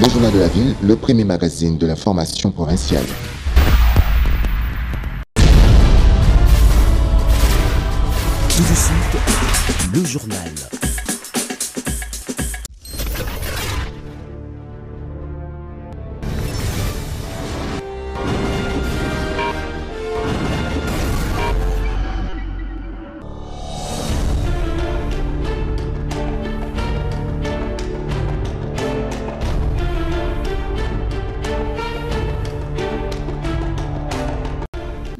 Le Journal de la Ville, le premier magazine de l'information provinciale. Tout de suite, le journal.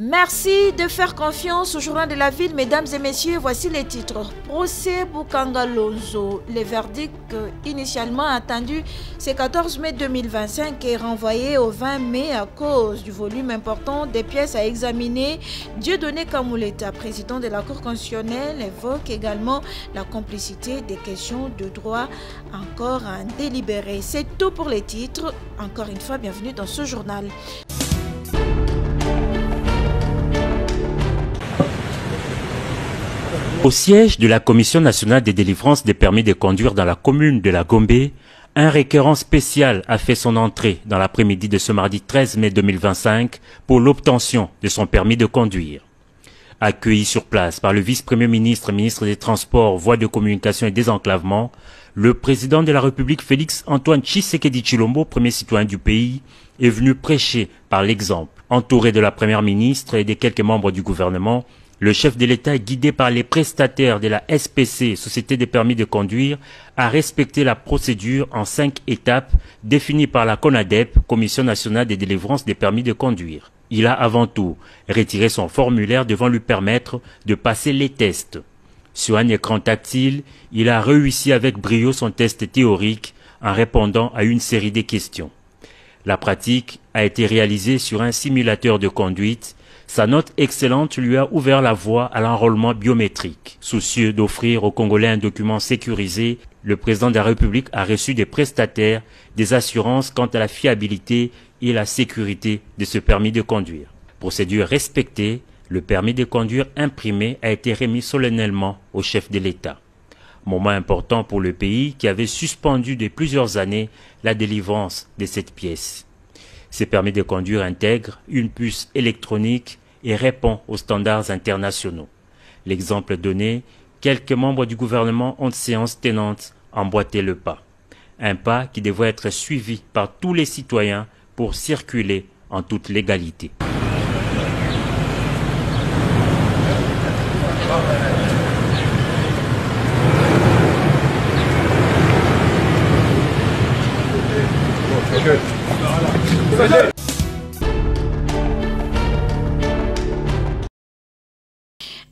Merci de faire confiance au Journal de la Ville, mesdames et messieurs. Voici les titres. Procès Bukanga Lonzo. Le verdict initialement attendu ce 14 mai 2025 est renvoyé au 20 mai à cause du volume important des pièces à examiner. Dieudonné Kamouleta, président de la Cour constitutionnelle, évoque également la complicité des questions de droit encore à délibérer. C'est tout pour les titres. Encore une fois, bienvenue dans ce journal. Au siège de la Commission nationale des délivrances des permis de conduire dans la commune de la Gombe, un requérant spécial a fait son entrée dans l'après-midi de ce mardi 13 mai 2025 pour l'obtention de son permis de conduire. Accueilli sur place par le vice-premier ministre, ministre des Transports, Voies de communication et désenclavement, le président de la République Félix Antoine Tshisekedi Tshilombo, premier citoyen du pays, est venu prêcher par l'exemple. Entouré de la première ministre et de quelques membres du gouvernement, le chef de l'État, guidé par les prestataires de la SPC, Société des permis de conduire, a respecté la procédure en 5 étapes définies par la CONADEP, Commission nationale des délivrances des permis de conduire. Il a avant tout retiré son formulaire devant lui permettre de passer les tests. Sur un écran tactile, il a réussi avec brio son test théorique en répondant à une série de questions. La pratique a été réalisée sur un simulateur de conduite. Sa note excellente lui a ouvert la voie à l'enrôlement biométrique. Soucieux d'offrir aux Congolais un document sécurisé, le président de la République a reçu des prestataires des assurances quant à la fiabilité et la sécurité de ce permis de conduire. Procédure respectée, le permis de conduire imprimé a été remis solennellement au chef de l'État. Moment important pour le pays qui avait suspendu de plusieurs années la délivrance de cette pièce. Ces permis de conduire intègrent une puce électronique et répond aux standards internationaux. L'exemple donné, quelques membres du gouvernement ont séance tenante emboîté le pas. Un pas qui devrait être suivi par tous les citoyens pour circuler en toute légalité.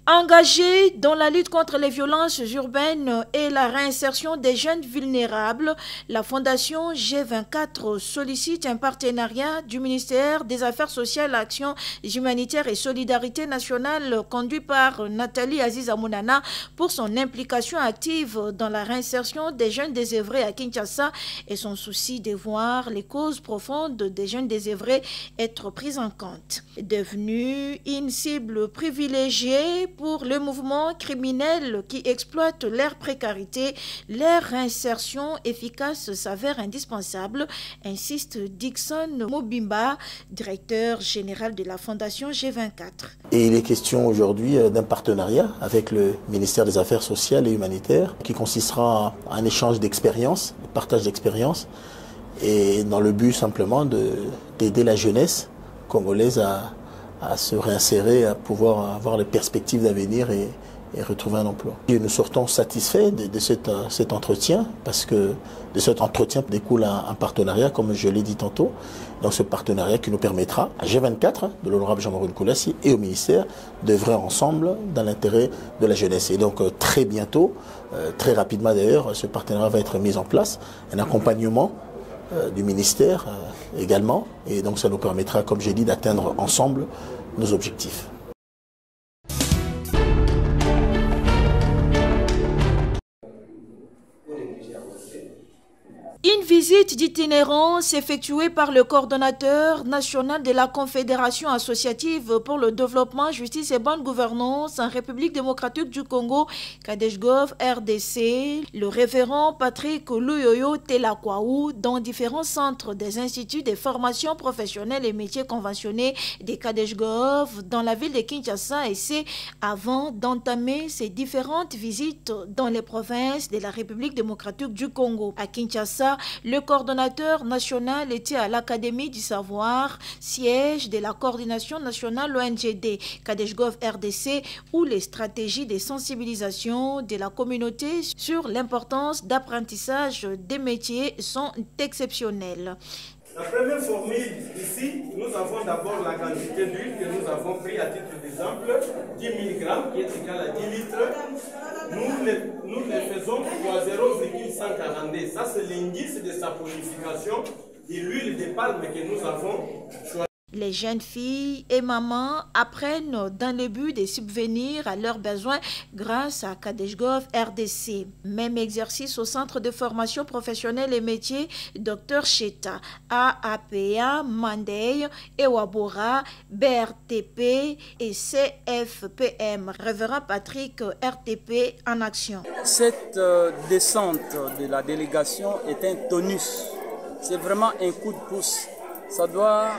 Engagé dans la lutte contre les violences urbaines et la réinsertion des jeunes vulnérables, la Fondation G24 sollicite un partenariat du ministère des Affaires sociales, Action humanitaire et Solidarité nationale conduit par Nathalie Aziza Mounana pour son implication active dans la réinsertion des jeunes désœuvrés à Kinshasa et son souci de voir les causes profondes des jeunes désœuvrés être prises en compte. Devenue une cible privilégiée pour le mouvement criminel qui exploite leur précarité, leur réinsertion efficace s'avère indispensable, insiste Dixon Mobimba, directeur général de la Fondation G24. Et il est question aujourd'hui d'un partenariat avec le ministère des Affaires sociales et humanitaires qui consistera à un échange d'expériences, un partage d'expériences, et dans le but simplement d'aider la jeunesse congolaise à se réinsérer, à pouvoir avoir les perspectives d'avenir et retrouver un emploi. Et nous sortons satisfaits de cet entretien, parce que de cet entretien découle un partenariat, comme je l'ai dit tantôt. Donc ce partenariat qui nous permettra à G24, de l'honorable Jean-Marie Koulassi, et au ministère, d'œuvrer ensemble dans l'intérêt de la jeunesse. Et donc très bientôt, très rapidement d'ailleurs, ce partenariat va être mis en place, un accompagnement du ministère également, et donc ça nous permettra, comme j'ai dit, d'atteindre ensemble nos objectifs. Une visite d'itinérance effectuée par le coordonnateur national de la Confédération associative pour le développement, justice et bonne gouvernance en République démocratique du Congo, Kadejgov RDC, le révérend Patrick Luyoyo Telakwaou, dans différents centres des instituts de formation professionnelle et métiers conventionnés des Kadejgov dans la ville de Kinshasa, et c'est avant d'entamer ces différentes visites dans les provinces de la République démocratique du Congo. À Kinshasa, le coordonnateur national était à l'Académie du savoir, siège de la coordination nationale ONGD, Kadejgov RDC, où les stratégies de sensibilisation de la communauté sur l'importance d'apprentissage des métiers sont exceptionnelles. La première formule ici, nous avons d'abord la quantité d'huile que nous avons pris à titre d'exemple, 10 000 grammes qui est égal à 10 litres. Nous les faisons fois 0,142. Ça, c'est l'indice de sa purification de l'huile de palme que nous avons choisi. Les jeunes filles et mamans apprennent dans le but de subvenir à leurs besoins grâce à Kadejgov RDC. Même exercice au centre de formation professionnelle et métiers Dr Cheta, AAPA, Mandey, Ewabora, BRTP et CFPM. Révérend Patrick RTP en action. Cette descente de la délégation est un tonus. C'est vraiment un coup de pouce. Ça doit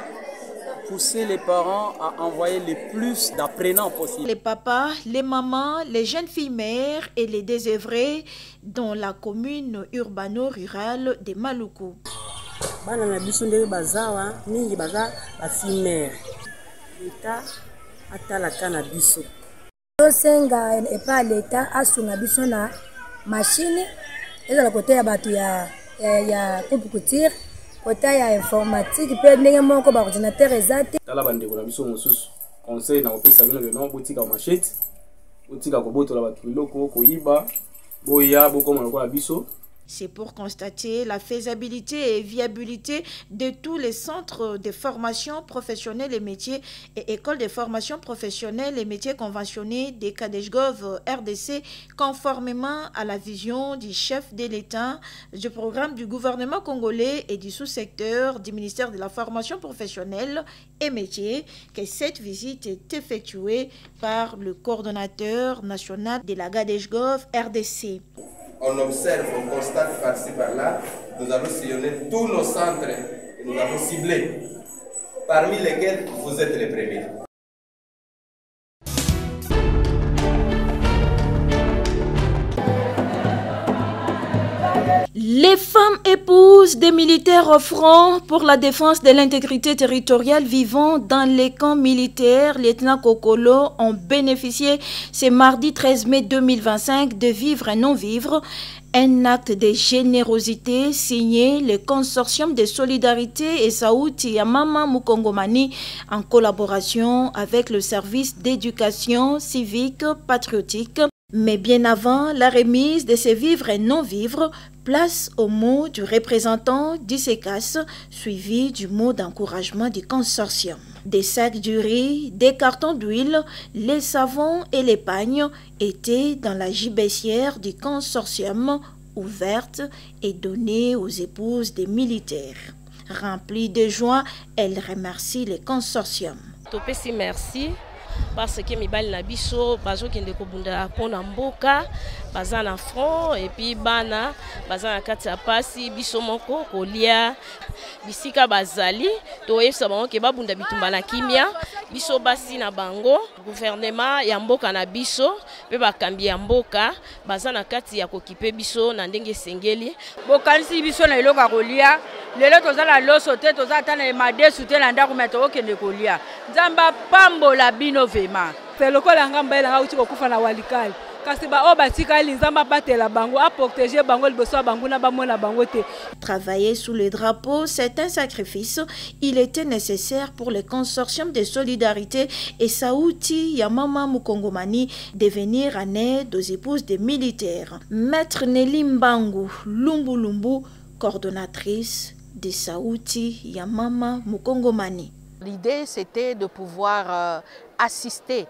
pousser les parents à envoyer le plus d'apprenants possible. Les papas, les mamans, les jeunes filles mères et les désœuvrés dans la commune urbano-rurale de Maluku. Bana na biso ndenge bazawa mingi baza ba fille mère. L'État atalaka na biso. Tosenga epa l'État asunga biso na machine ezala kote ya bato ya coupe couture. Côté informatique, peut ndenge moko ba ordinateur ezate. Tala bandeko na biso mosusu. Conseil na opesa bino le nom botika machette. Botika ko botola ba biloko ko yiba. Boya bokoma lokola biso. C'est pour constater la faisabilité et viabilité de tous les centres de formation professionnelle et métiers et écoles de formation professionnelle et métiers conventionnés des Kadejgov RDC, conformément à la vision du chef de l'État, du programme du gouvernement congolais et du sous-secteur du ministère de la formation professionnelle et métiers, que cette visite est effectuée par le coordonnateur national de la Kadejgov RDC. On observe, on constate par-ci par-là, nous avons sillonné tous nos centres et nous avons ciblé, parmi lesquels vous êtes les premiers. Les femmes épouses des militaires au front pour la défense de l'intégrité territoriale vivant dans les camps militaires, lieutenant Kokolo, ont bénéficié ce mardi 13 mai 2025 de vivre et non-vivre. Un acte de générosité signé le consortium de solidarité et Saouti Yamama Mukongomani en collaboration avec le service d'éducation civique patriotique. Mais bien avant la remise de ces vivres et non-vivres, place au mot du représentant du SECAS, suivi du mot d'encouragement du consortium. Des sacs de riz, des cartons d'huile, les savons et les pagnes étaient dans la gibecière du consortium, ouverte et donnée aux épouses des militaires. Remplies de joie, elles remercient le consortium. Topesi merci. Parce que mibali na biso bazo kende ko bunda pona mboka baza na front et puis bana baza na kati ya pasi biso moko kolia bisika bazali to yesa bango ke babunda bitumba na kimia biso basi na bango gouvernement ya mboka na biso pe bakambi ya mboka baza na kati ya kokipe biso na ndenge sengeli bokanisi biso na iloka kolia lelo tozala loso te tozala tana madesu te na ndako meto kende kolia nzamba pambola bino vema pelokola ngamba elanga uti kokufa na walikali kasi ba obatikali nzamba batela bango a protéger bango liboso bango na bamona bango te. Travailler sous le drapeau, c'est un sacrifice. Il était nécessaire pour le consortium de solidarité et Saouti Yamama Mukongomani de venir en aide aux épouses des militaires. Maître Nelly Mbangu Lumbu, coordonnatrice de Saouti Yamama Mukongomani. L'idée, c'était de pouvoir assister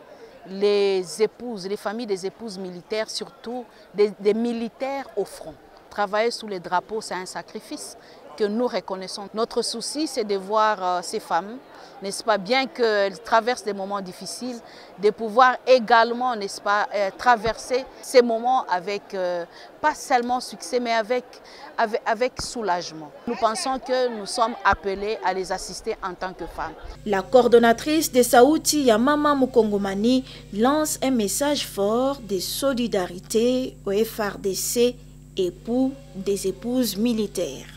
les épouses, les familles des épouses militaires, surtout des militaires au front. Travailler sous les drapeaux, c'est un sacrifice que nous reconnaissons. Notre souci, c'est de voir ces femmes, n'est-ce pas, bien qu'elles traversent des moments difficiles, de pouvoir également, n'est-ce pas, traverser ces moments avec, pas seulement succès, mais avec soulagement. Nous pensons que nous sommes appelés à les assister en tant que femmes. La coordonnatrice de Saouti, Yamama Mukongomani, lance un message fort de solidarité au FRDC, époux des épouses militaires.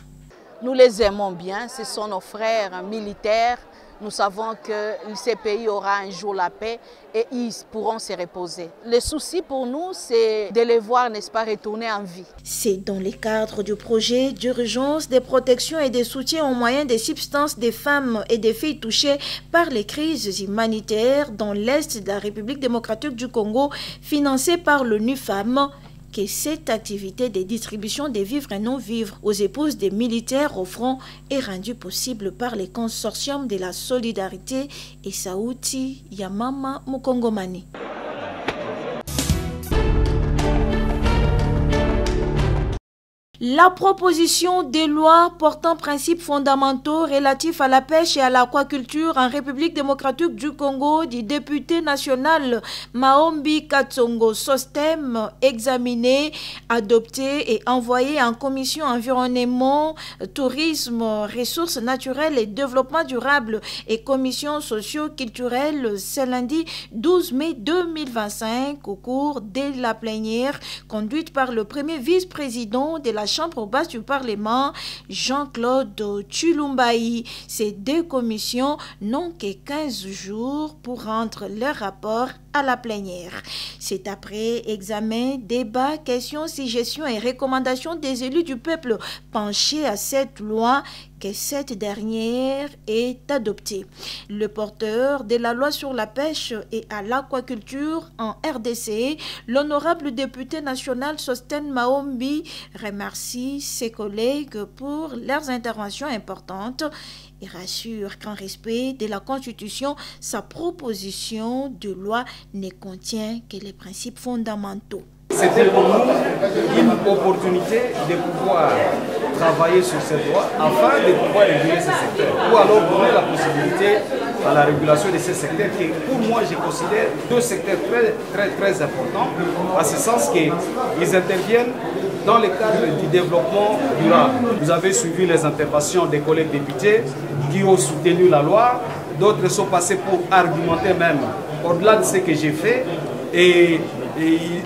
Nous les aimons bien, ce sont nos frères militaires. Nous savons que ce pays aura un jour la paix et ils pourront se reposer. Le souci pour nous, c'est de les voir, n'est-ce pas, retourner en vie. C'est dans le cadre du projet d'urgence de protection et de soutien aux moyens de substances des femmes et des filles touchées par les crises humanitaires dans l'Est de la République démocratique du Congo, financé par l'ONU Femmes, que cette activité de distribution des vivres et non-vivres aux épouses des militaires au front est rendue possible par les consortiums de la solidarité et Saouti Yamama Mukongomani. La proposition de loi portant principes fondamentaux relatifs à la pêche et à l'aquaculture en République démocratique du Congo du député national Maombi Katsongo Sostem, examinée, adoptée et envoyée en commission environnement, tourisme, ressources naturelles et développement durable et commission socio-culturelle ce lundi 12 mai 2025 au cours de la plénière conduite par le premier vice-président de la Chambre basse du Parlement, Jean-Claude Chulumbaï. Ces deux commissions n'ont que 15 jours pour rendre leur rapport à la plénière. C'est après examen, débat, questions, suggestions et recommandations des élus du peuple penchés à cette loi que cette dernière est adoptée. Le porteur de la loi sur la pêche et à l'aquaculture en RDC, l'honorable député national Sosten Maombi, remercie ses collègues pour leurs interventions importantes et rassure qu'en respect de la Constitution, sa proposition de loi ne contient que les principes fondamentaux. C'était pour nous une opportunité de pouvoir travailler sur cette loi afin de pouvoir réguler ces secteurs ou alors donner la possibilité à la régulation de ces secteurs qui, pour moi, je considère deux secteurs très importants, à ce sens qu'ils interviennent dans le cadre du développement durable. Vous avez suivi les interventions des collègues députés qui ont soutenu la loi, d'autres sont passés pour argumenter même au-delà de ce que j'ai fait et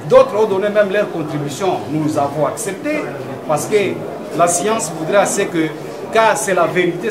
d'autres ont donné même leur contribution. Nous avons accepté parce que la science voudrait assez que, car c'est la vérité,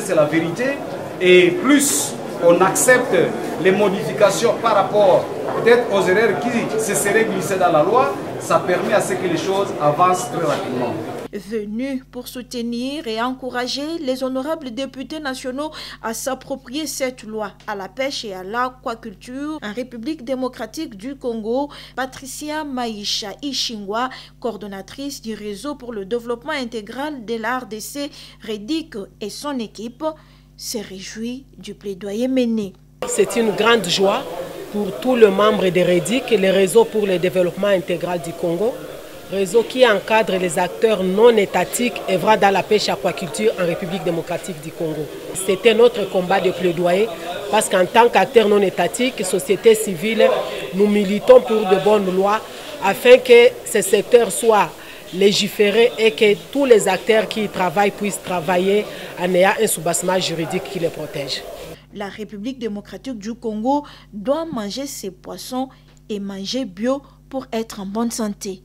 et plus on accepte les modifications par rapport peut-être aux erreurs qui se seraient glissées dans la loi, ça permet à ce que les choses avancent très rapidement. Venu pour soutenir et encourager les honorables députés nationaux à s'approprier cette loi à la pêche et à l'aquaculture en République démocratique du Congo, Patricia Maïcha Ishingwa, coordonnatrice du réseau pour le développement intégral de la RDC, REDIC et son équipe, se réjouit du plaidoyer mené. C'est une grande joie pour tous les membres de REDIC, le réseau pour le développement intégral du Congo, réseau qui encadre les acteurs non étatiques œuvrant dans la pêche et aquaculture en République démocratique du Congo. C'était notre combat de plaidoyer parce qu'en tant qu'acteurs non étatiques, société civile, nous militons pour de bonnes lois afin que ce secteur soit légiféré et que tous les acteurs qui y travaillent puissent travailler en ayant un soubassement juridique qui les protège. La République démocratique du Congo doit manger ses poissons et manger bio pour être en bonne santé.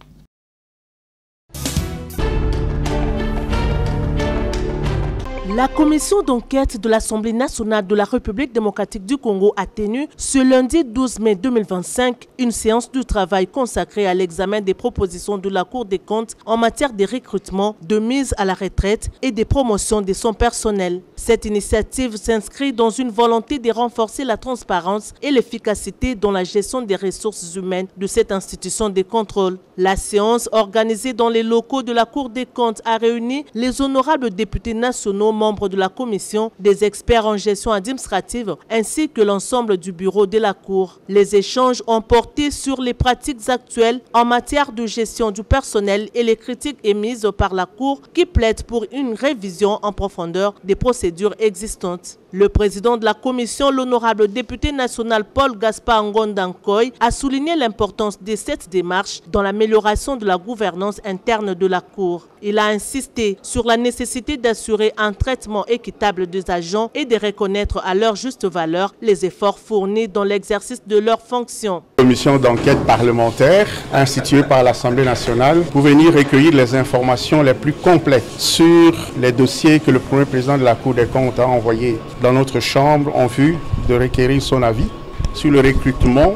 La commission d'enquête de l'Assemblée nationale de la République démocratique du Congo a tenu ce lundi 12 mai 2025 une séance de travail consacrée à l'examen des propositions de la Cour des comptes en matière de recrutement, de mise à la retraite et de promotion de son personnel. Cette initiative s'inscrit dans une volonté de renforcer la transparence et l'efficacité dans la gestion des ressources humaines de cette institution de contrôle. La séance organisée dans les locaux de la Cour des comptes a réuni les honorables députés nationaux membres de la commission, des experts en gestion administrative ainsi que l'ensemble du bureau de la Cour. Les échanges ont porté sur les pratiques actuelles en matière de gestion du personnel et les critiques émises par la Cour qui plaide pour une révision en profondeur des procédures existantes. Le président de la commission, l'honorable député national Paul Gaspard Ngondankoy, a souligné l'importance de cette démarche dans l'amélioration de la gouvernance interne de la Cour. Il a insisté sur la nécessité d'assurer un traitement équitable des agents et de reconnaître à leur juste valeur les efforts fournis dans l'exercice de leurs fonctions. Commission d'enquête parlementaire instituée par l'Assemblée nationale pour venir recueillir les informations les plus complètes sur les dossiers que le premier président de la Cour des comptes a envoyés dans notre chambre en vue de requérir son avis sur le recrutement,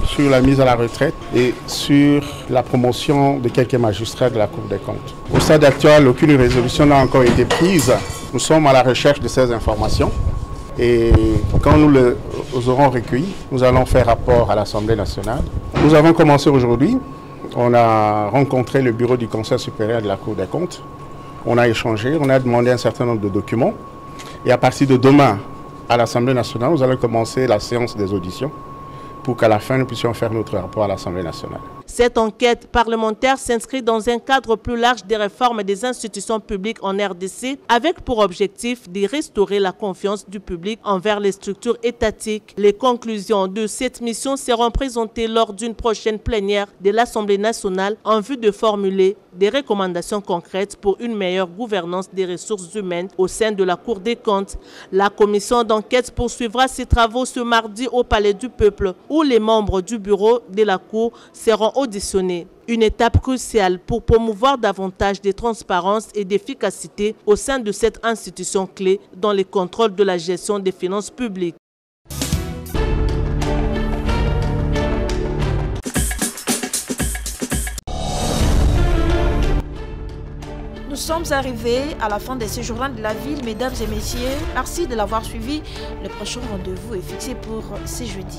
sur la mise à la retraite et sur la promotion de quelques magistrats de la Cour des comptes. Au stade actuel, aucune résolution n'a encore été prise. Nous sommes à la recherche de ces informations et quand nous les aurons recueillies, nous allons faire rapport à l'Assemblée nationale. Nous avons commencé aujourd'hui. On a rencontré le bureau du Conseil supérieur de la Cour des comptes. On a échangé, on a demandé un certain nombre de documents. Et à partir de demain, à l'Assemblée nationale, nous allons commencer la séance des auditions pour qu'à la fin, nous puissions faire notre rapport à l'Assemblée nationale. Cette enquête parlementaire s'inscrit dans un cadre plus large des réformes des institutions publiques en RDC, avec pour objectif de restaurer la confiance du public envers les structures étatiques. Les conclusions de cette mission seront présentées lors d'une prochaine plénière de l'Assemblée nationale en vue de formuler des recommandations concrètes pour une meilleure gouvernance des ressources humaines au sein de la Cour des comptes. La commission d'enquête poursuivra ses travaux ce mardi au Palais du Peuple, où les membres du bureau de la Cour seront auditionnés. Une étape cruciale pour promouvoir davantage de transparence et d'efficacité au sein de cette institution clé dans le contrôle de la gestion des finances publiques. Nous sommes arrivés à la fin de ce journal de la ville, mesdames et messieurs. Merci de l'avoir suivi. Le prochain rendez-vous est fixé pour ce jeudi.